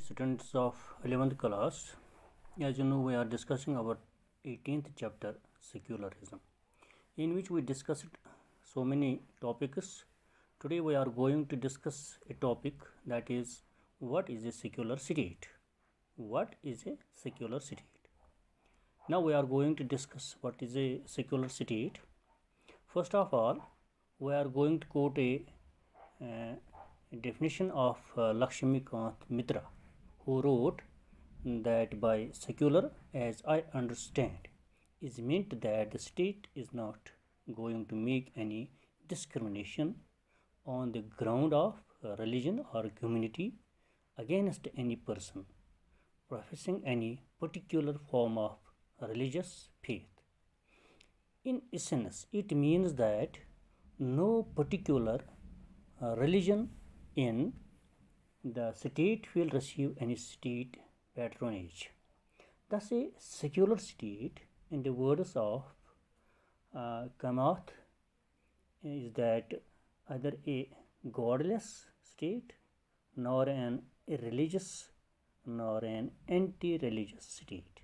students of 11th class. As you know, we are discussing our 18th chapter, secularism, in which we discussed so many topics. Today we are going to discuss a topic, that is, what is a secular state? What is a secular state? Now we are going to discuss what is a secular state. First of all, we are going to quote a definition of Lakshmikant Mitra, who wrote that by secular, as I understand, is meant that the state is not going to make any discrimination on the ground of religion or community against any person professing any particular form of religious faith. In essence, it means that no particular religion in the state will receive any state patronage. Thus, a secular state, in the words of Kamath, is that either a godless state, nor an irreligious, nor an anti-religious state.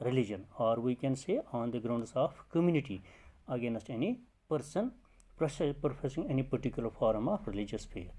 religion, or we can say on the grounds of community against any person professing any particular form of religious faith.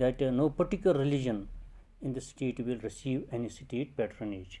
that no particular religion in the state will receive any state patronage,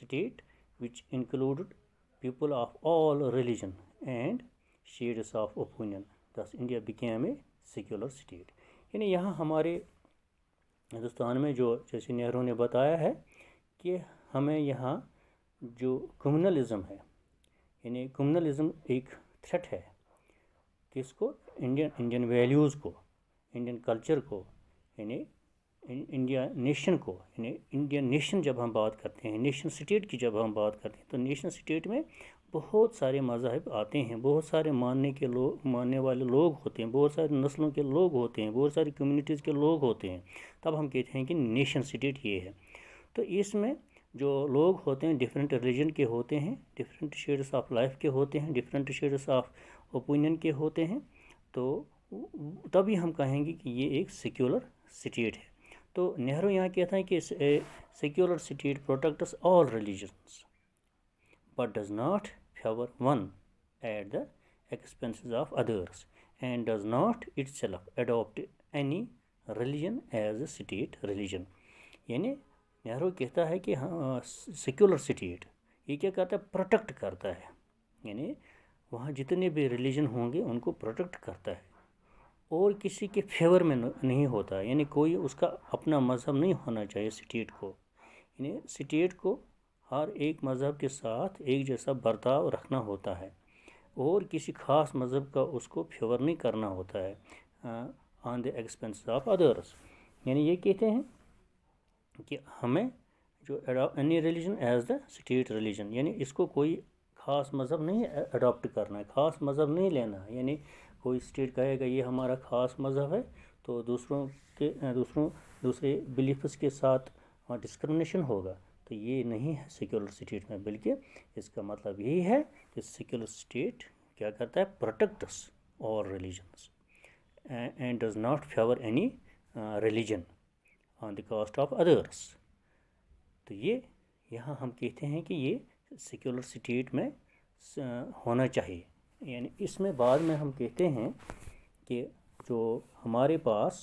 state which included people of all religion and shades of opinion. Thus India became a secular state. یعنی یہاں ہمارے ہندوستان میں جو جیسے نہرو نے بتایا ہے کہ ہمیں یہاں جو کمیونلزم ہے، یعنی کمیونلزم ایک تھریٹ ہے کس کو؟ انڈین ویلیوز کو، انڈین کلچر کو، یعنی انڈیا نیشن کو. یعنی انڈین نیشن جب ہم بات کرتے ہیں، نیشن سٹیٹ کی جب ہم بات کرتے ہیں، تو نیشن سٹیٹ میں بہت سارے مذاہب آتے ہیں، بہت سارے ماننے والے لوگ ہوتے ہیں، بہت سارے نسلوں کے لوگ ہوتے ہیں، بہت ساری کمیونٹیز کے لوگ ہوتے ہیں. تب ہم کہتے ہیں کہ نیشن سٹیٹ یہ ہے. تو اس میں جو لوگ ہوتے ہیں ڈفرینٹ ریلیجن کے ہوتے ہیں، ڈفرینٹ شیڈس آف لائف کے ہوتے ہیں، ڈفرینٹ شیڈس آف اوپینین کے ہوتے ہیں. تو تبھی ہم کہیں گے کہ یہ ایک سیکولر سٹیٹ ہے. تو نہرو یہاں کہتا ہے کہ secular state protects all religions but does not favour one at the expenses of others and does not itself adopt any religion as a state religion. یعنی نہرو کہتا ہے کہ سیکولر سٹیٹ یہ کیا کرتا ہے؟ پروٹیکٹ کرتا ہے. یعنی وہاں جتنے بھی ریلیجن ہوں گے ان کو پروٹیکٹ کرتا ہے اور کسی کے فیور میں نہیں ہوتا. یعنی کوئی اس کا اپنا مذہب نہیں ہونا چاہیے سٹیٹ کو. یعنی سٹیٹ کو ہر ایک مذہب کے ساتھ ایک جیسا برتاؤ رکھنا ہوتا ہے اور کسی خاص مذہب کا اس کو فیور نہیں کرنا ہوتا ہے آن دی ایکسپینس آف ادرس. یعنی یہ کہتے ہیں کہ ہمیں جو any religion as the state religion, یعنی اس کو کوئی خاص مذہب نہیں اڈاپٹ کرنا ہے، خاص مذہب نہیں لینا ہے. یعنی کوئی اسٹیٹ کہے گا یہ ہمارا خاص مذہب ہے تو دوسرے بلیفس کے ساتھ ڈسکرمنیشن ہوگا. تو یہ نہیں ہے سیکولر اسٹیٹ میں، بلکہ اس کا مطلب یہی ہے کہ سیکولر اسٹیٹ کیا کرتا ہے؟ Protects all religions and does not fever any religion on the cost of others. تو یہ یہاں ہم کہتے ہیں کہ یہ سیکولر اسٹیٹ میں ہونا چاہیے. یعنی اس میں بعد میں ہم کہتے ہیں کہ جو ہمارے پاس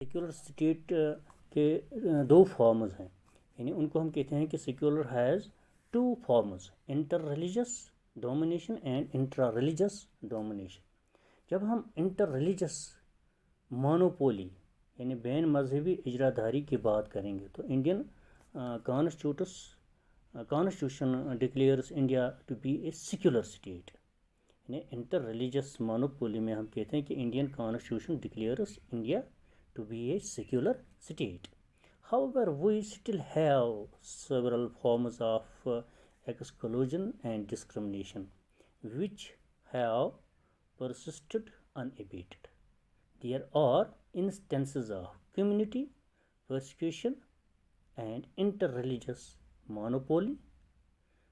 سیکولر اسٹیٹ کے دو فارمز ہیں، یعنی ان کو ہم کہتے ہیں کہ secular has two forms, inter religious domination and intra religious domination. جب ہم انٹر ریلیجس مونوپولی یعنی بین مذہبی اجراداری کی بات کریں گے تو Indian constitution declares India to be a secular state. یعنی انٹر ریلیجس مونوپولی میں ہم کہتے ہیں کہ Indian constitution declares India to be a secular state. However, we still have several forms of exclusion and discrimination which have persisted unabated. There are instances of community persecution and interreligious monopoly.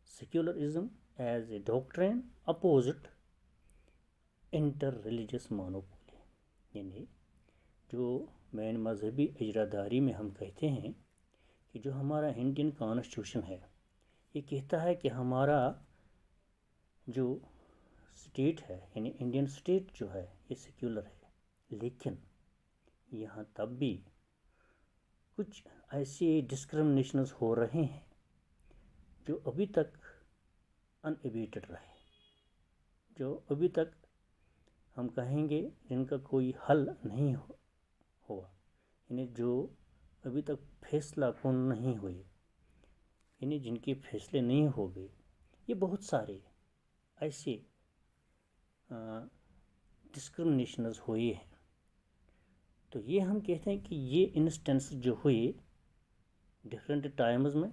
Secularism as a doctrine opposite interreligious monopoly. یعنی جو بین مذہبی اجراداری میں ہم کہتے ہیں کہ جو ہمارا انڈین کانسٹیٹیوشن ہے یہ کہتا ہے کہ ہمارا جو اسٹیٹ ہے یعنی انڈین اسٹیٹ جو ہے یہ سیکولر ہے، لیکن یہاں تب بھی کچھ ایسے ڈسکرمنیشنز ہو رہے ہیں جو ابھی تک ان ایبیٹڈ رہے، جو ابھی تک ہم کہیں گے جن کا کوئی حل نہیں ہوا، یعنی جو ابھی تک فیصلہ کن نہیں ہوئے، یعنی جن کے فیصلے نہیں ہو گئے. یہ بہت سارے ایسے ڈسکرمنیشنز ہوئی ہیں. تو یہ ہم کہتے ہیں کہ یہ انسٹنس جو ہوئے ڈفرینٹ ٹائمز میں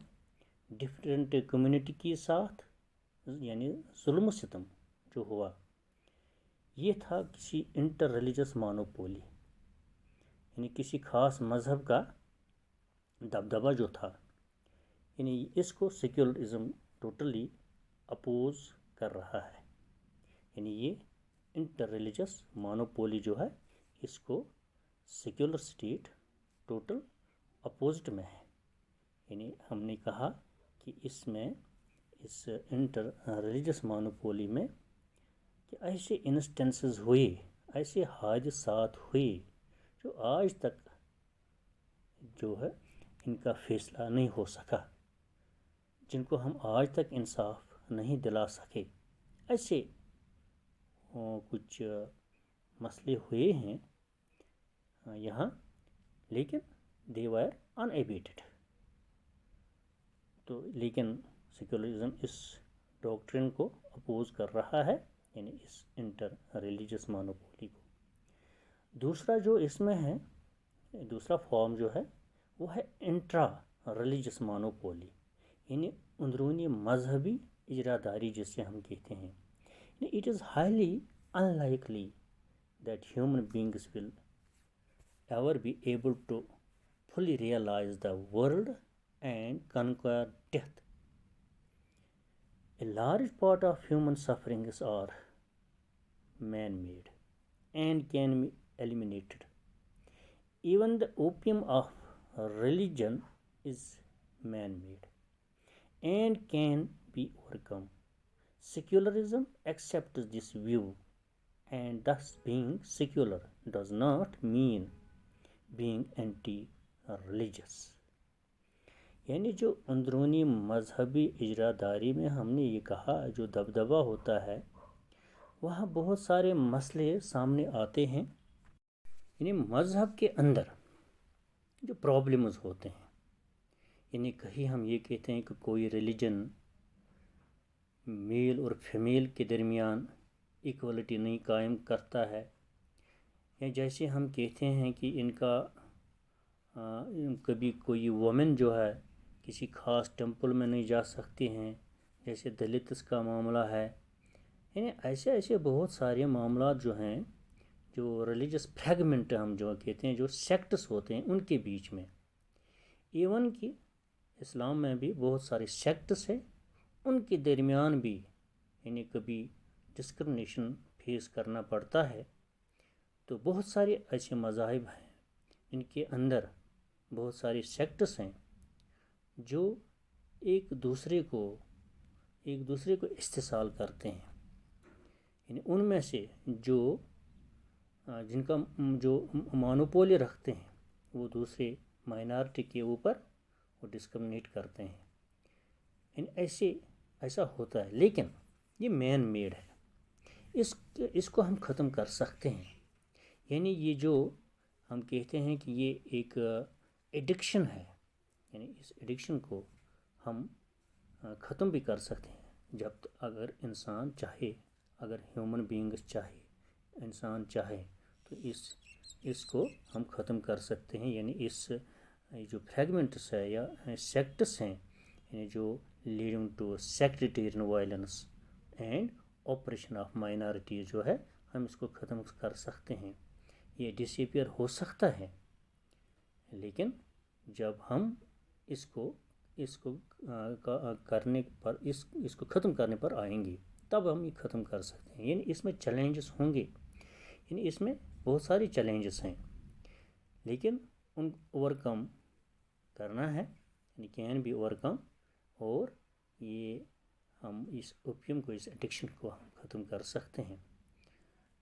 ڈفرینٹ کمیونٹی کے ساتھ، یعنی ظلم و ستم جو ہوا یہ تھا کسی انٹر ریلیجس مونوپولی، یعنی کسی خاص مذہب کا دبدبہ جو تھا. یعنی اس کو سیکولرزم ٹوٹلی اپوز کر رہا ہے. یعنی یہ انٹر ریلیجس مونوپولی جو ہے اس کو سیکولر اسٹیٹ ٹوٹل اپوزٹ میں ہے. یعنی ہم نے کہا کہ اس میں اس انٹر ریلیجس مونوپولی میں کہ ایسے انسٹنسز ہوئے، ایسے حادثات ہوئے جو آج تک جو ہے ان کا فیصلہ نہیں ہو سکا، جن کو ہم آج تک انصاف نہیں دلا سکے. ایسے کچھ مسئلے ہوئے ہیں یہاں، لیکن دے وائر ان ایبیٹڈ. تو لیکن سیکولرزم اس ڈاکٹرن کو اپوز کر رہا ہے، یعنی اس انٹر ریلیجس مونوپولی کو. دوسرا جو اس میں ہے، دوسرا فارم جو ہے وہ ہے انٹرا ریلیجس مونوپولی، یعنی اندرونی مذہبی اجراداری جسے ہم کہتے ہیں. It is highly unlikely that human beings will ever be able to fully realize the world and conquer death. A large part of human sufferings are man-made and can be eliminated. Even the opium of religion is man-made and can be overcome. Secularism accepts this view, and thus being secular does not mean being anti-religious. یعنی جو اندرونی مذہبی اجراداری میں ہم نے یہ کہا جو دبدبہ ہوتا ہے، وہاں بہت سارے مسئلے سامنے آتے ہیں. یعنی مذہب کے اندر جو پرابلمز ہوتے ہیں، یعنی کہیں ہم یہ کہتے ہیں کہ کوئی ریلیجن میل اور فیمیل کے درمیان ایکوالٹی نہیں قائم کرتا ہے، یا جیسے ہم کہتے ہیں کہ ان کا کبھی کوئی وومن جو ہے کسی خاص ٹیمپل میں نہیں جا سکتی ہیں، جیسے دلتس کا معاملہ ہے. یعنی ایسے بہت سارے معاملات جو ہیں، جو ریلیجس فریگمنٹ ہم جو کہتے ہیں، جو سیکٹس ہوتے ہیں ان کے بیچ میں، ایون کہ اسلام میں بھی بہت سارے سیکٹس ہیں، ان کے درمیان بھی یعنی کبھی ڈسکرمنیشن فیس کرنا پڑتا ہے. تو بہت سارے ایسے مذاہب ہیں، ان کے اندر بہت سارے سیکٹس ہیں جو ایک دوسرے کو استحصال کرتے ہیں. یعنی ان میں سے جو جن کا جو مونوپولی رکھتے ہیں وہ دوسرے مائنارٹی کے اوپر وہ ڈسکرمنیٹ کرتے ہیں. یعنی ایسا ہوتا ہے، لیکن یہ مین میڈ ہے. اس کو ہم ختم کر سکتے ہیں. یعنی یہ جو ہم کہتے ہیں کہ یہ ایک ایڈکشن ہے، یعنی اس ایڈکشن کو ہم ختم بھی کر سکتے ہیں جب اگر انسان چاہے، اگر ہیومن بینگز چاہے، انسان چاہے تو اس کو ہم ختم کر سکتے ہیں. یعنی اس جو فریگمنٹس ہے یا سیکٹس ہیں، یعنی جو leading to sectarian violence and operation of minorities جو ہے، ہم اس کو ختم کر سکتے ہیں. یہ ڈس ایپیئر ہو سکتا ہے، لیکن جب ہم اس کو کرنے پر اس کو ختم کرنے پر آئیں گے تب ہم یہ ختم کر سکتے ہیں. یعنی اس میں چیلنجز ہوں گے، یعنی اس میں بہت ساری چیلنجز ہیں، لیکن ان اوور کم کرنا ہے، یعنی کین بی اوور کم. اور یہ ہم اس اوپیم کو، اس ایڈکشن کو ہم ختم کر سکتے ہیں.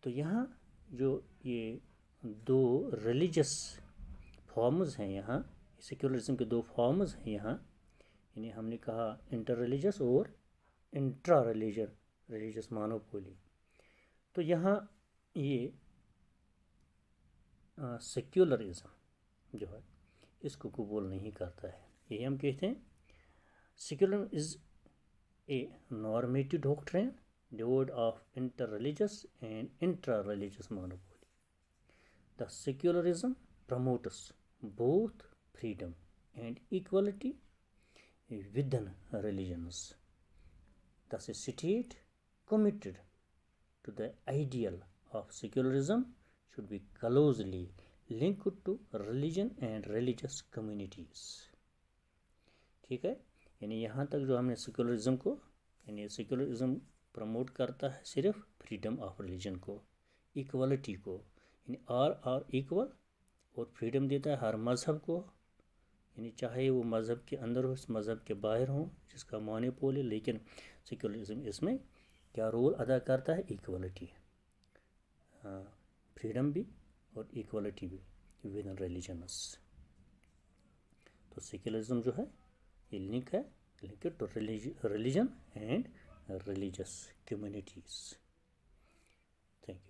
تو یہاں جو یہ دو ریلیجس فارمز ہیں، یہاں سیکولرزم کے دو فارمز ہیں یہاں، یعنی ہم نے کہا انٹر ریلیجس اور انٹرا ریلیجس مونوپولی. تو یہاں یہ سیکولرزم جو ہے اس کو قبول نہیں کرتا ہے. یہی ہم کہتے ہیں secularism is a normative doctrine devoid of inter-religious and intra-religious monopoly. The secularism promotes both freedom and equality within religions. Thus, a state committed to the ideal of secularism should be closely linked to religion and religious communities. ٹھیک ہے، یعنی یہاں تک جو ہم نے secularism کو، یعنی سیکولرزم پروموٹ کرتا ہے صرف فریڈم آف ریلیجن کو، ایکوالٹی کو، یعنی آر ایکول، اور فریڈم دیتا ہے ہر مذہب کو، یعنی چاہے وہ مذہب کے اندر ہو، اس مذہب کے باہر ہوں، جس کا مونوپول ہے. لیکن سیکولرزم اس میں کیا رول ادا کرتا ہے؟ ایکوالٹی، فریڈم بھی اور ایکوالٹی بھی ود ان ریلیجنس. تو سیکولرزم جو ہے یہ لنک ہے to religion and religious communities. Thank you.